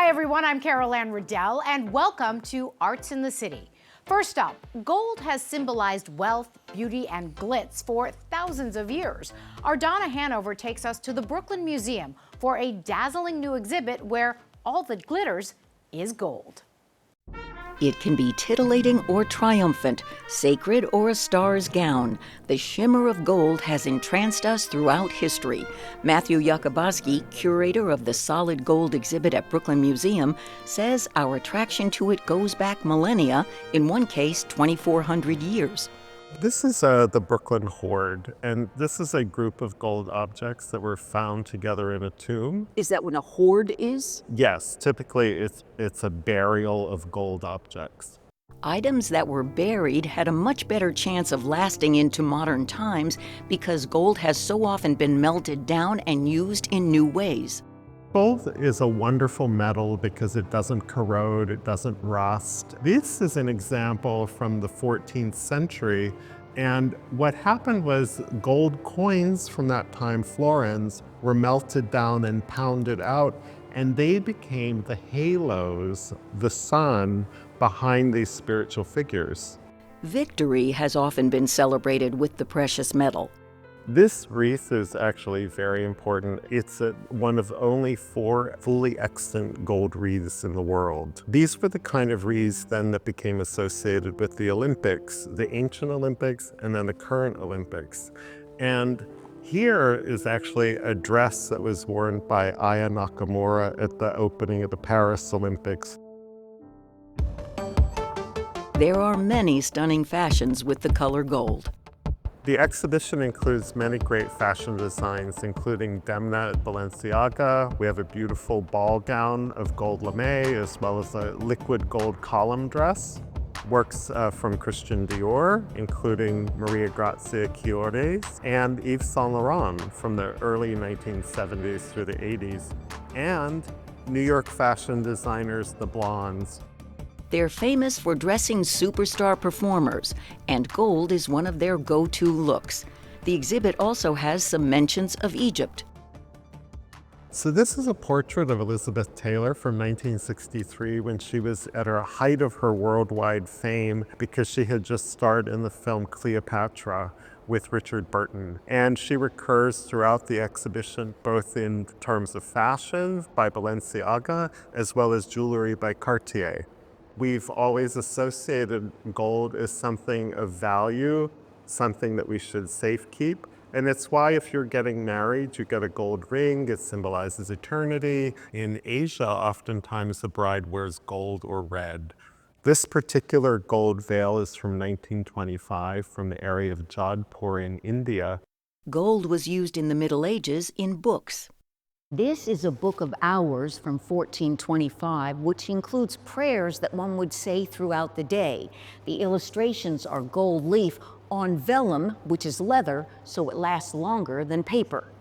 Hi everyone, I'm Carol Ann Riddell and welcome to Arts in the City. First up, gold has symbolized wealth, beauty, and glitz for thousands of years. Our Donna Hanover takes us to the Brooklyn Museum for a dazzling new exhibit where all that glitters is gold. It can be titillating or triumphant, sacred or a star's gown. The shimmer of gold has entranced us throughout history. Matthew Yokobosky, curator of the Solid Gold exhibit at Brooklyn Museum, says our attraction to it goes back millennia, in one case 2,400 years. This is the Brooklyn Hoard, and this is a group of gold objects that were found together in a tomb. Is that what a hoard is? Yes, typically it's a burial of gold objects. Items that were buried had a much better chance of lasting into modern times because gold has so often been melted down and used in new ways. Gold is a wonderful metal because it doesn't corrode, it doesn't rust. This is an example from the 14th century, and what happened was gold coins from that time, florins, were melted down and pounded out, and they became the halos, the sun, behind these spiritual figures. Victory has often been celebrated with the precious metal. This wreath is actually very important. It's one of only 4 fully extant gold wreaths in the world. These were the kind of wreaths then that became associated with the Olympics, the ancient Olympics, and then the current Olympics. And here is actually a dress that was worn by Aya Nakamura at the opening of the Paris Olympics. There are many stunning fashions with the color gold. The exhibition includes many great fashion designs, including Demna at Balenciaga. We have a beautiful ball gown of gold lame, as well as a liquid gold column dress. Works from Christian Dior, including Maria Grazia Chiori's, and Yves Saint Laurent from the early 1970s through the 80s, and New York fashion designers, the Blondes. They're famous for dressing superstar performers, and gold is one of their go-to looks. The exhibit also has some mentions of Egypt. So this is a portrait of Elizabeth Taylor from 1963 when she was at her height of her worldwide fame because she had just starred in the film Cleopatra with Richard Burton. And she recurs throughout the exhibition, both in terms of fashion by Balenciaga, as well as jewelry by Cartier. We've always associated gold as something of value, something that we should safekeep. And it's why if you're getting married, you get a gold ring. It symbolizes eternity. In Asia, oftentimes the bride wears gold or red. This particular gold veil is from 1925 from the area of Jodhpur in India. Gold was used in the Middle Ages in books. This is a book of hours from 1425, which includes prayers that one would say throughout the day. The illustrations are gold leaf on vellum, which is leather, so it lasts longer than paper.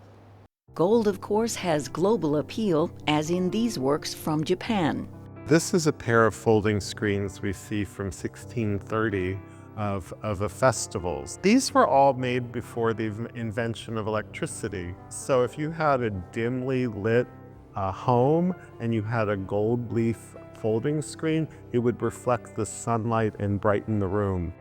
Gold, of course, has global appeal, as in these works from Japan. This is a pair of folding screens we see from 1630 of the festivals. These were all made before the invention of electricity. So if you had a dimly lit home and you had a gold leaf folding screen, it would reflect the sunlight and brighten the room.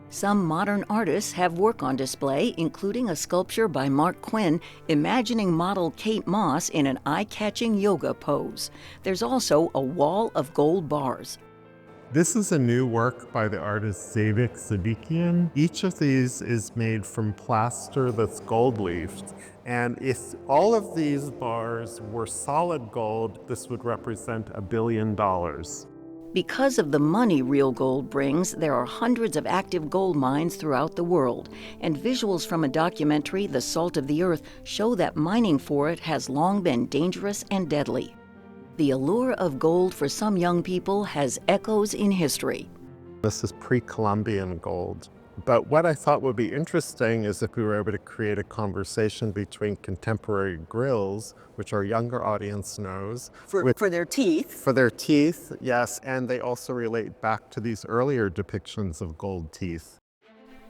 Some modern artists have work on display, including a sculpture by Mark Quinn imagining model Kate Moss in an eye-catching yoga pose. There's also a wall of gold bars. This is a new work by the artist Zavik Sadikian. Each of these is made from plaster that's gold leafed. And if all of these bars were solid gold, this would represent $1 billion. Because of the money real gold brings, there are hundreds of active gold mines throughout the world. And visuals from a documentary, The Salt of the Earth, show that mining for it has long been dangerous and deadly. The allure of gold for some young people has echoes in history. This is pre-Columbian gold. But what I thought would be interesting is if we were able to create a conversation between contemporary grills, which our younger audience knows. For their teeth. For their teeth, yes, and they also relate back to these earlier depictions of gold teeth.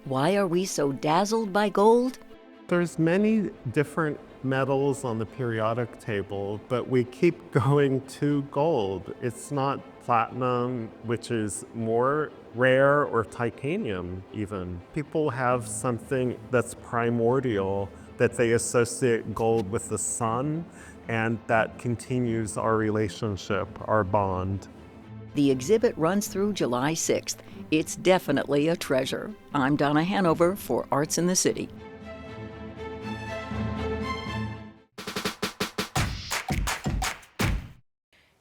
Why are we so dazzled by gold? There's many different metals on the periodic table, but we keep going to gold. It's not platinum, which is more rare, or titanium even. People have something that's primordial that they associate gold with the sun, and that continues our relationship, our bond. The exhibit runs through July 6th. It's definitely a treasure. I'm Donna Hanover for Arts in the City.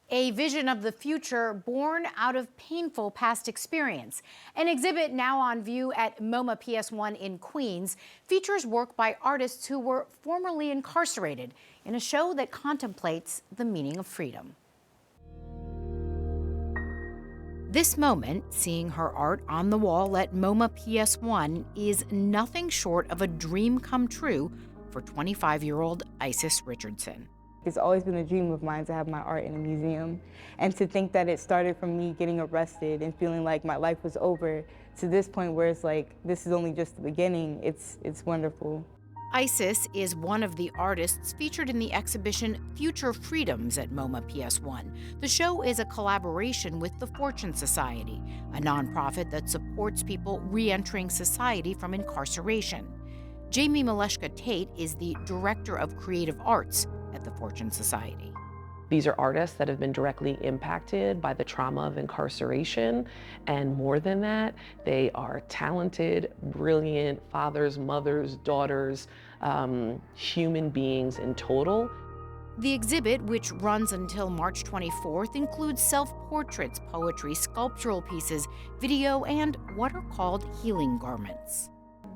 A vision of the future born out of painful past experience. An exhibit now on view at MoMA PS1 in Queens features work by artists who were formerly incarcerated in a show that contemplates the meaning of freedom. This moment, seeing her art on the wall at MoMA PS1, is nothing short of a dream come true for 25-year-old Isis Richardson. It's always been a dream of mine to have my art in a museum, and to think that it started from me getting arrested and feeling like my life was over to this point where it's like, this is only just the beginning. It's wonderful. Isis is one of the artists featured in the exhibition Future Freedoms at MoMA PS1. The show is a collaboration with the Fortune Society, a nonprofit that supports people re-entering society from incarceration. Jamie Maleszka-Tate is the Director of Creative Arts at the Fortune Society. These are artists that have been directly impacted by the trauma of incarceration, and more than that, they are talented, brilliant fathers, mothers, daughters, human beings in total. The exhibit, which runs until March 24th, includes self-portraits, poetry, sculptural pieces, video, and what are called healing garments.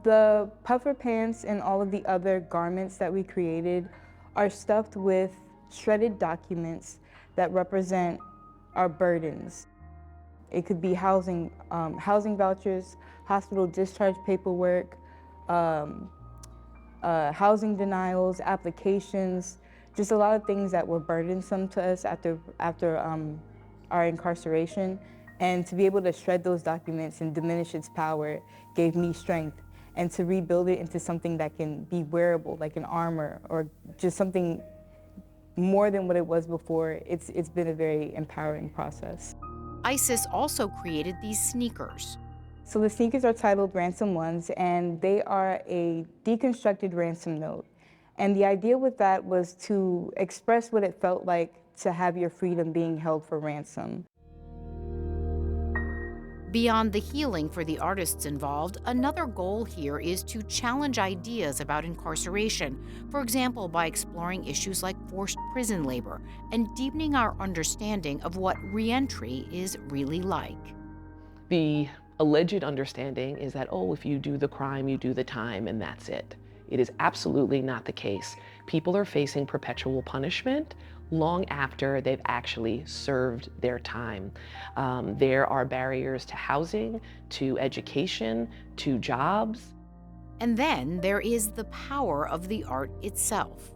The puffer pants and all of the other garments that we created are stuffed with shredded documents that represent our burdens. It could be housing vouchers, hospital discharge paperwork, housing denials, applications, just a lot of things that were burdensome to us after our incarceration. And to be able to shred those documents and diminish its power gave me strength. And to rebuild it into something that can be wearable, like an armor, or just something more than what it was before, it's been a very empowering process. Isis also created these sneakers. So the sneakers are titled Ransom Ones, and they are a deconstructed ransom note. And the idea with that was to express what it felt like to have your freedom being held for ransom. Beyond the healing for the artists involved, another goal here is to challenge ideas about incarceration, for example, by exploring issues like forced prison labor and deepening our understanding of what reentry is really like. The alleged understanding is that, oh, if you do the crime, you do the time, and that's it. It is absolutely not the case. People are facing perpetual punishment long after they've actually served their time. There are barriers to housing, to education, to jobs. And then there is the power of the art itself.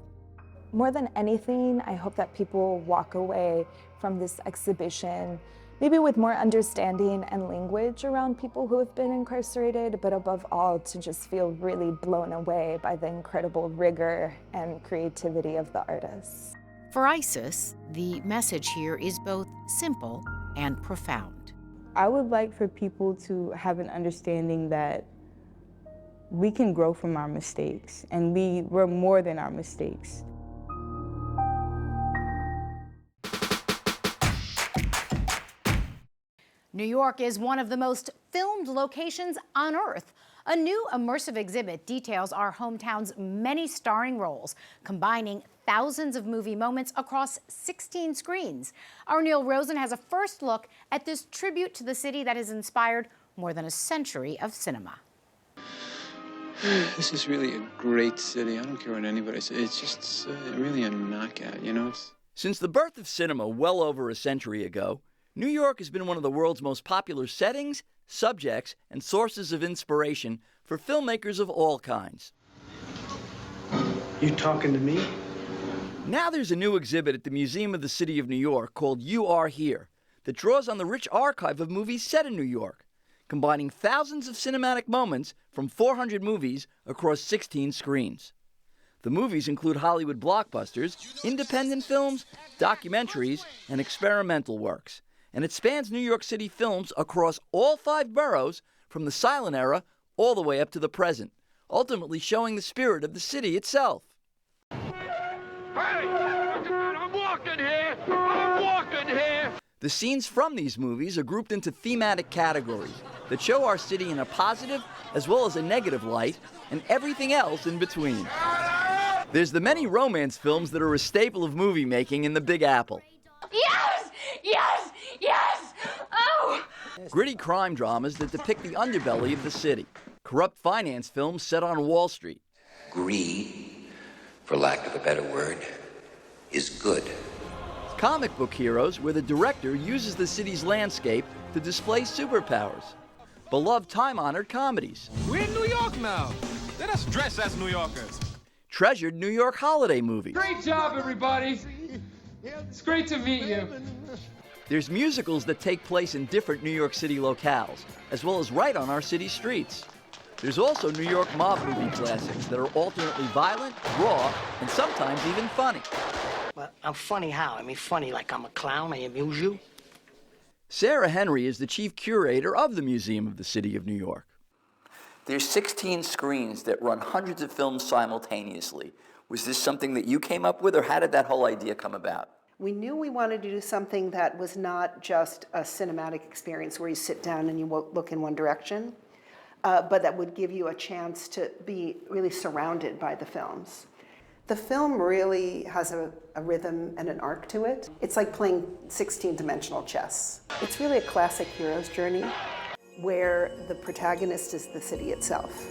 More than anything, I hope that people walk away from this exhibition maybe with more understanding and language around people who have been incarcerated, but above all, to just feel really blown away by the incredible rigor and creativity of the artists. For Isis, the message here is both simple and profound. I would like for people to have an understanding that we can grow from our mistakes, and we're more than our mistakes. New York is one of the most filmed locations on Earth. A new immersive exhibit details our hometown's many starring roles, combining thousands of movie moments across 16 screens. Our Neil Rosen has a first look at this tribute to the city that has inspired more than a century of cinema. This is really a great city. I don't care what anybody says. It's just really a knockout, you know? Since the birth of cinema well over a century ago, New York has been one of the world's most popular settings, subjects, and sources of inspiration for filmmakers of all kinds. You talking to me? Now there's a new exhibit at the Museum of the City of New York called You Are Here that draws on the rich archive of movies set in New York, combining thousands of cinematic moments from 400 movies across 16 screens. The movies include Hollywood blockbusters, independent films, documentaries, and experimental works. And it spans New York City films across all 5 boroughs from the silent era all the way up to the present, ultimately showing the spirit of the city itself. Hey, I'm walking here! I'm walking here! The scenes from these movies are grouped into thematic categories that show our city in a positive as well as a negative light, and everything else in between. There's the many romance films that are a staple of movie making in the Big Apple. Yes! Yes! Yes! Oh! Gritty crime dramas that depict the underbelly of the city. Corrupt finance films set on Wall Street. Greed, for lack of a better word, is good. Comic book heroes where the director uses the city's landscape to display superpowers. Beloved time-honored comedies. We're in New York now. Let us dress as New Yorkers. Treasured New York holiday movies. Great job, everybody. It's great to meet you. There's musicals that take place in different New York City locales, as well as right on our city streets. There's also New York mob movie classics that are alternately violent, raw, and sometimes even funny. Well, I'm funny how? I mean, funny like I'm a clown, I amuse you? Sarah Henry is the chief curator of the Museum of the City of New York. There's 16 screens that run hundreds of films simultaneously. Was this something that you came up with, or how did that whole idea come about? We knew we wanted to do something that was not just a cinematic experience where you sit down and you look in one direction, but that would give you a chance to be really surrounded by the films. The film really has a rhythm and an arc to it. It's like playing 16-dimensional chess. It's really a classic hero's journey where the protagonist is the city itself.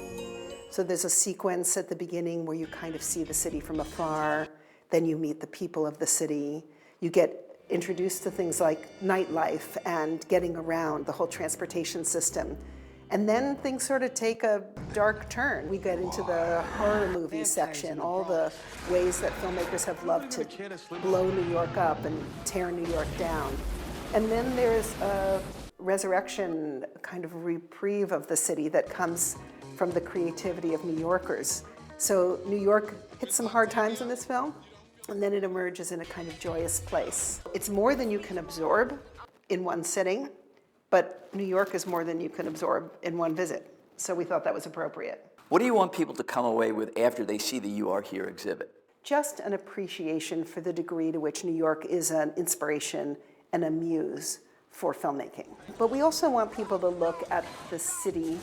So there's a sequence at the beginning where you kind of see the city from afar, then you meet the people of the city. You get introduced to things like nightlife and getting around, the whole transportation system. And then things sort of take a dark turn. We get into the horror movie section, all the ways that filmmakers have loved to blow New York up and tear New York down. And then there's a resurrection, kind of reprieve of the city that comes from the creativity of New Yorkers. So New York hits some hard times in this film, and then it emerges in a kind of joyous place. It's more than you can absorb in one sitting, but New York is more than you can absorb in one visit. So we thought that was appropriate. What do you want people to come away with after they see the You Are Here exhibit? Just an appreciation for the degree to which New York is an inspiration and a muse for filmmaking. But we also want people to look at the city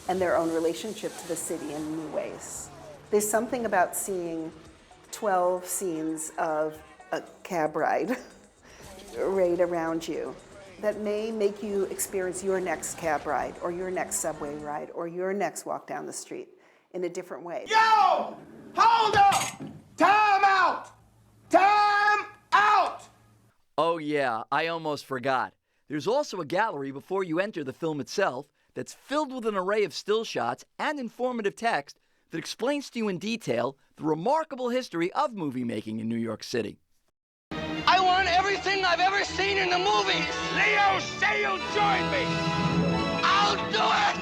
and their own relationship to the city in new ways. There's something about seeing 12 scenes of a cab ride right around you that may make you experience your next cab ride or your next subway ride or your next walk down the street in a different way. Yo! Hold up! Time out! Time out! Oh yeah, I almost forgot. There's also a gallery before you enter the film itself that's filled with an array of still shots and informative text that explains to you in detail the remarkable history of movie making in New York City. I want everything I've ever seen in the movies! Leo, say you'll join me! I'll do it!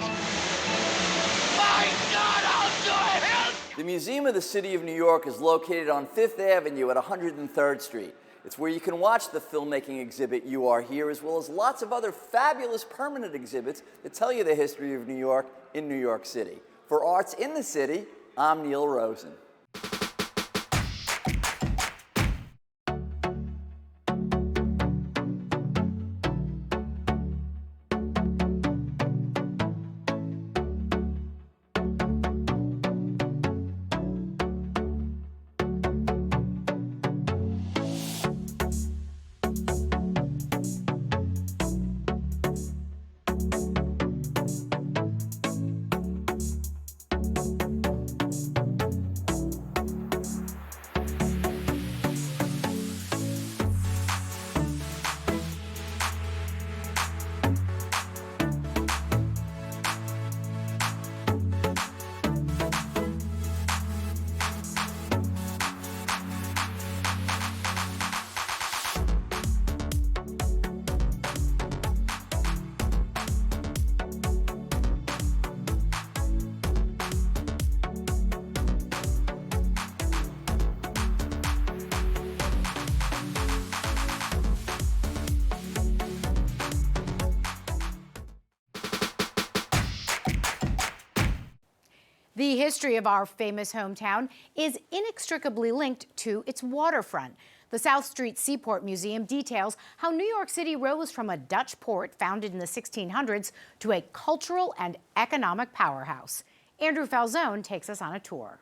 My God, I'll do it! Help! The Museum of the City of New York is located on 5th Avenue at 103rd Street. It's where you can watch the filmmaking exhibit You Are Here, as well as lots of other fabulous permanent exhibits that tell you the history of New York in New York City. For Arts in the City, I'm Neil Rosen. The history of our famous hometown is inextricably linked to its waterfront. The South Street Seaport Museum details how New York City rose from a Dutch port founded in the 1600s to a cultural and economic powerhouse. Andrew Falzone takes us on a tour.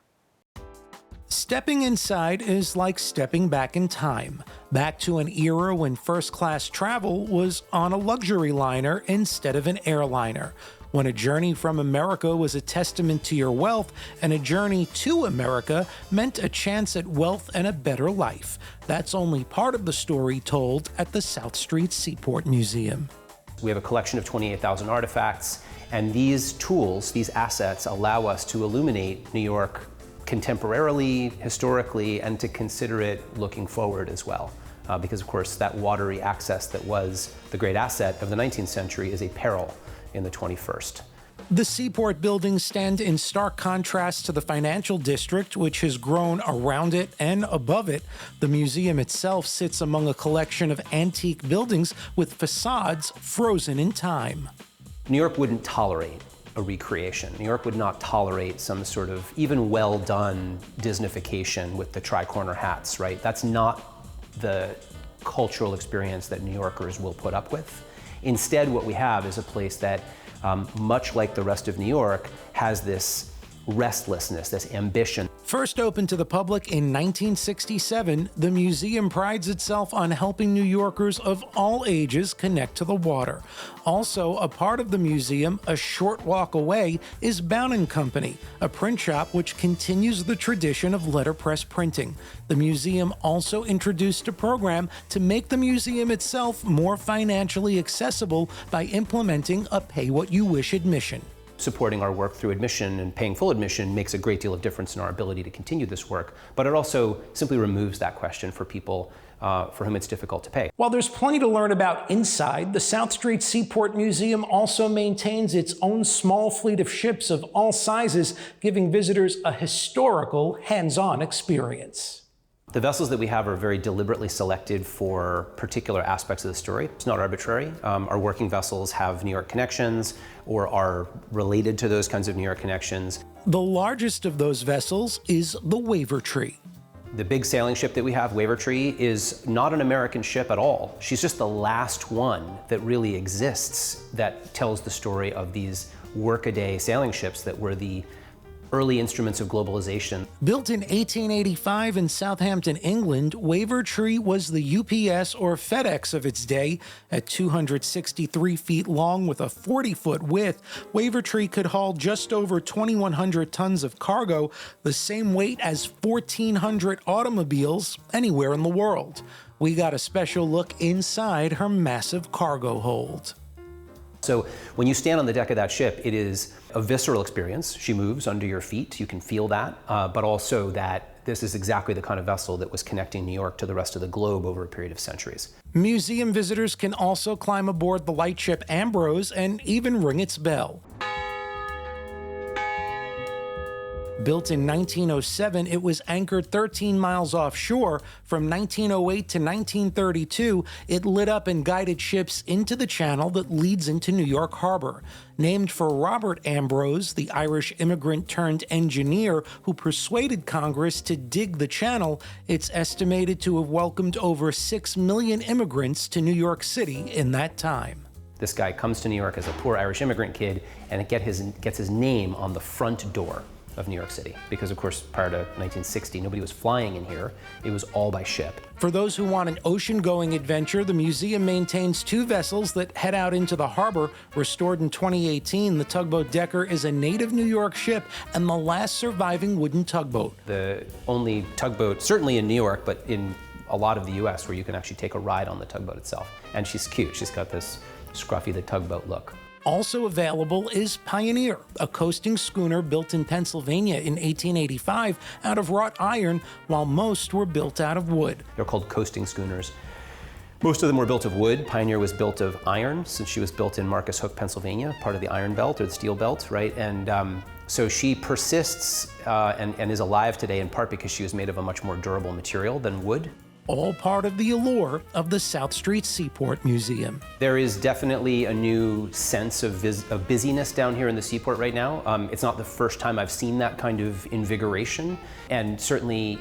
Stepping inside is like stepping back in time, back to an era when first-class travel was on a luxury liner instead of an airliner, when a journey from America was a testament to your wealth and a journey to America meant a chance at wealth and a better life. That's only part of the story told at the South Street Seaport Museum. We have a collection of 28,000 artifacts, and these tools, these assets, allow us to illuminate New York contemporarily, historically, and to consider it looking forward as well. Because of course that watery access that was the great asset of the 19th century is a peril in the 21st. The Seaport buildings stand in stark contrast to the financial district, which has grown around it and above it. The museum itself sits among a collection of antique buildings with facades frozen in time. New York wouldn't tolerate a recreation. New York would not tolerate some sort of even well-done Disneyfication with the tri-corner hats, right? That's not the cultural experience that New Yorkers will put up with. Instead, what we have is a place that, much like the rest of New York, has this restlessness, this ambition. First opened to the public in 1967, the museum prides itself on helping New Yorkers of all ages connect to the water. Also, a part of the museum, a short walk away, is Bound & Company, a print shop which continues the tradition of letterpress printing. The museum also introduced a program to make the museum itself more financially accessible by implementing a pay-what-you-wish admission. Supporting our work through admission and paying full admission makes a great deal of difference in our ability to continue this work, but it also simply removes that question for people for whom it's difficult to pay. While there's plenty to learn about inside, the South Street Seaport Museum also maintains its own small fleet of ships of all sizes, giving visitors a historical, hands-on experience. The vessels that we have are very deliberately selected for particular aspects of the story. It's not arbitrary. Our working vessels have New York connections or are related to those kinds of New York connections. The largest of those vessels is the Wavertree. The big sailing ship that we have, Wavertree, is not an American ship at all. She's just the last one that really exists that tells the story of these workaday sailing ships that were the early instruments of globalization. Built in 1885 in Southampton, England, Wavertree was the UPS or FedEx of its day. At 263 feet long with a 40-foot width, Wavertree could haul just over 2,100 tons of cargo, the same weight as 1,400 automobiles anywhere in the world. We got a special look inside her massive cargo hold. So when you stand on the deck of that ship, it is a visceral experience. She moves under your feet. You can feel that, but also that this is exactly the kind of vessel that was connecting New York to the rest of the globe over a period of centuries. Museum visitors can also climb aboard the lightship Ambrose and even ring its bell. Built in 1907, it was anchored 13 miles offshore. From 1908 to 1932, it lit up and guided ships into the channel that leads into New York Harbor. Named for Robert Ambrose, the Irish immigrant turned engineer who persuaded Congress to dig the channel, it's estimated to have welcomed over 6 million immigrants to New York City in that time. This guy comes to New York as a poor Irish immigrant kid and gets his name on the front door of New York City, because of course prior to 1960 nobody was flying in here. It was all by ship. For those who want an ocean-going adventure, the museum maintains 2 vessels that head out into the harbor. Restored in 2018, the tugboat Decker is a native New York ship and the last surviving wooden tugboat. The only tugboat, certainly in New York, but in a lot of the US, where you can actually take a ride on the tugboat itself. And she's cute. She's got this Scruffy the Tugboat look. Also available is Pioneer, a coasting schooner built in Pennsylvania in 1885 out of wrought iron, while most were built out of wood. They're called coasting schooners. Most of them were built of wood. Pioneer was built of iron, since she was built in Marcus Hook, Pennsylvania, part of the Iron Belt or the Steel Belt, right? And so she persists and is alive today in part because she was made of a much more durable material than wood. all part of the allure of the South Street Seaport Museum. There is definitely a new sense of busyness down here in the Seaport right now. It's not the first time I've seen that kind of invigoration, and certainly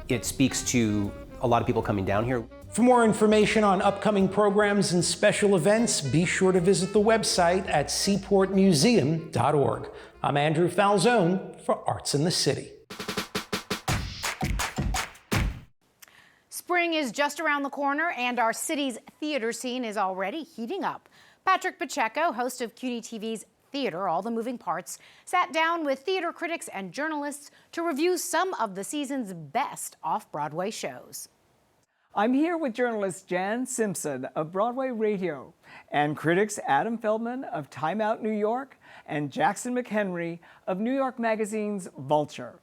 it speaks to a lot of people coming down here. For more information on upcoming programs and special events, be sure to visit the website at seaportmuseum.org. I'm Andrew Falzone for Arts in the City. Spring is just around the corner, and our city's theater scene is already heating up. Patrick Pacheco, host of CUNY TV's Theater, All the Moving Parts, sat down with theater critics and journalists to review some of the season's best off-Broadway shows. I'm here with journalist Jan Simpson of Broadway Radio and critics Adam Feldman of Time Out New York and Jackson McHenry of New York Magazine's Vulture.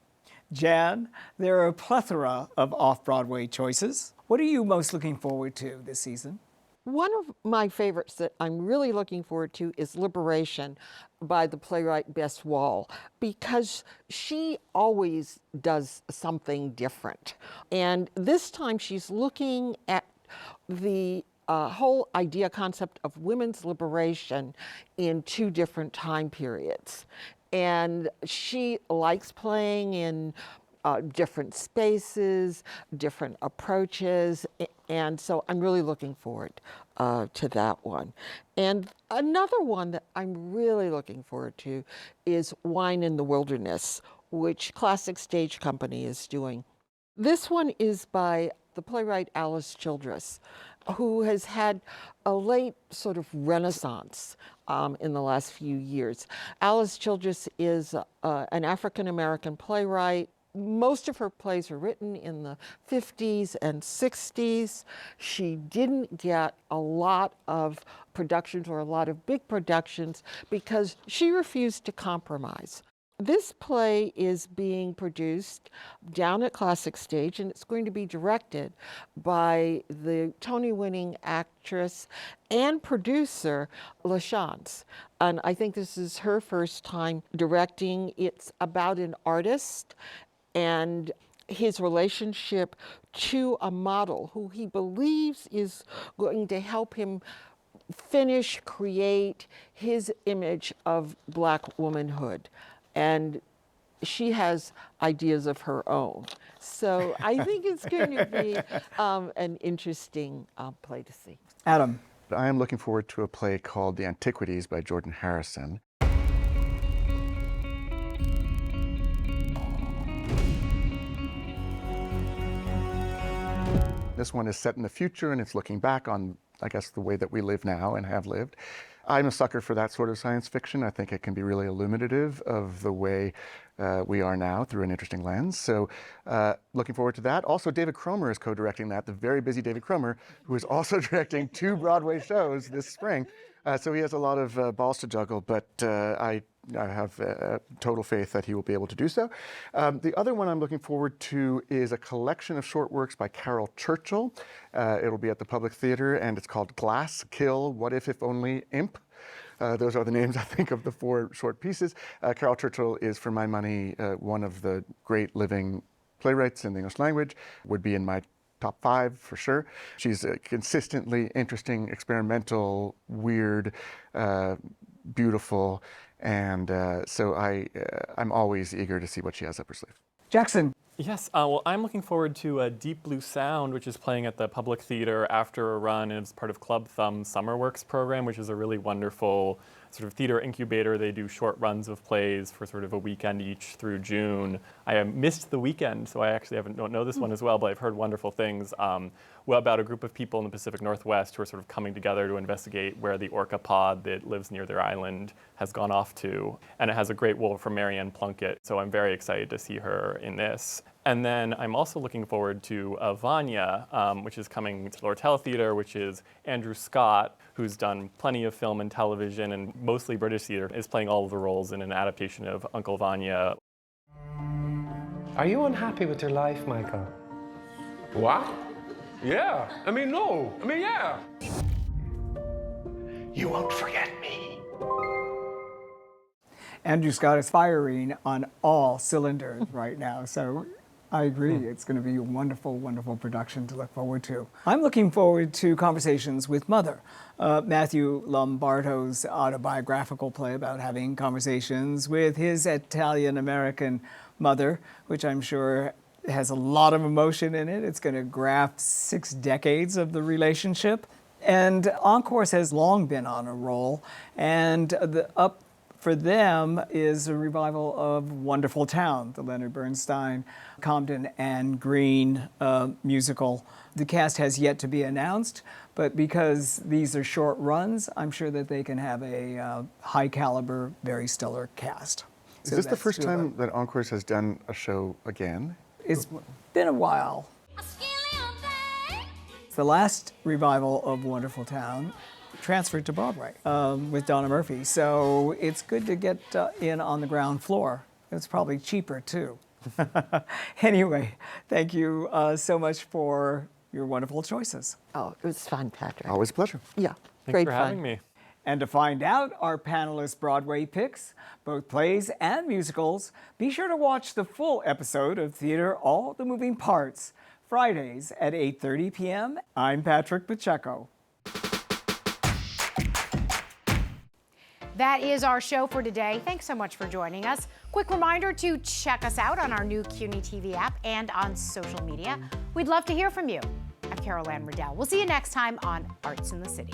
Jan, there are a plethora of off-Broadway choices. What are you most looking forward to this season? One of my favorites that I'm really looking forward to is Liberation by the playwright Bess Wall, because she always does something different. And this time she's looking at the whole idea concept of women's liberation in two different time periods. And she likes playing in different spaces, different approaches, and so I'm really looking forward to that one. And another one that I'm really looking forward to is Wine in the Wilderness, which Classic Stage Company is doing. This one is by the playwright Alice Childress, who has had a late sort of renaissance in the last few years. Alice Childress is an African-American playwright. Most of her plays were written in the 50s and 60s. She didn't get a lot of productions or a lot of big productions because she refused to compromise. This play is being produced down at Classic Stage, and it's going to be directed by the Tony-winning actress and producer LaChance. And I think this is her first time directing. It's about an artist and his relationship to a model who he believes is going to help him create his image of Black womanhood. And she has ideas of her own. So I think it's going to be an interesting play to see. Adam. I am looking forward to a play called The Antiquities by Jordan Harrison. This one is set in the future, and it's looking back on, I guess, the way that we live now and have lived. I'm a sucker for that sort of science fiction. I think it can be really illuminative of the way we are now through an interesting lens. So looking forward to that. Also, David Cromer is co-directing that, the very busy David Cromer, who is also directing 2 Broadway shows this spring. So he has a lot of balls to juggle, but I have total faith that he will be able to do so. The other one I'm looking forward to is a collection of short works by Carol Churchill. It'll be at the Public Theater, and it's called Glass, Kill, What If Only, Imp. Those are the names, I think, of the 4 short pieces. Carol Churchill is, for my money, one of the great living playwrights in the English language, would be in my top 5 for sure. She's consistently interesting, experimental, weird, beautiful, and so I'm always eager to see what she has up her sleeve. Jackson. Yes, well, I'm looking forward to Deep Blue Sound, which is playing at the Public Theater after a run, and it's part of Club Thumb's Summer Works program, which is a really wonderful sort of theater incubator. They do short runs of plays for sort of a weekend each through June. I missed the weekend, so I actually don't know this one as well, but I've heard wonderful things about a group of people in the Pacific Northwest who are sort of coming together to investigate where the orca pod that lives near their island has gone off to. And it has a great role for Marianne Plunkett, so I'm very excited to see her in this. And then I'm also looking forward to Vanya, which is coming to Lortel Theater, which is Andrew Scott, who's done plenty of film and television and mostly British theater, is playing all of the roles in an adaptation of Uncle Vanya. Are you unhappy with your life, Michael? What? Yeah. I mean, no. I mean, yeah. You won't forget me. Andrew Scott is firing on all cylinders right now, so I agree. It's going to be a wonderful, wonderful production to look forward to. I'm looking forward to Conversations with Mother, Matthew Lombardo's autobiographical play about having conversations with his Italian-American mother, which I'm sure has a lot of emotion in it. It's going to graft 6 decades of the relationship. And Encores has long been on a roll, and up for them is a revival of Wonderful Town, the Leonard Bernstein, Comden and Green musical. The cast has yet to be announced, but because these are short runs, I'm sure that they can have a high caliber, very stellar cast. Is this the first time that Encores has done a show again? It's been a while. It's the last revival of Wonderful Town transferred to Broadway with Donna Murphy. So it's good to get in on the ground floor. It's probably cheaper too. Anyway, thank you so much for your wonderful choices. Oh, it was fun, Patrick. Always a pleasure. Yeah, Thanks great for fun. having me. And to find out our panelists' Broadway picks, both plays and musicals, be sure to watch the full episode of Theater All the Moving Parts, Fridays at 8:30 p.m. I'm Patrick Pacheco. That is our show for today. Thanks so much for joining us. Quick reminder to check us out on our new CUNY TV app and on social media. We'd love to hear from you. I'm Carol Ann Riddell. We'll see you next time on Arts in the City.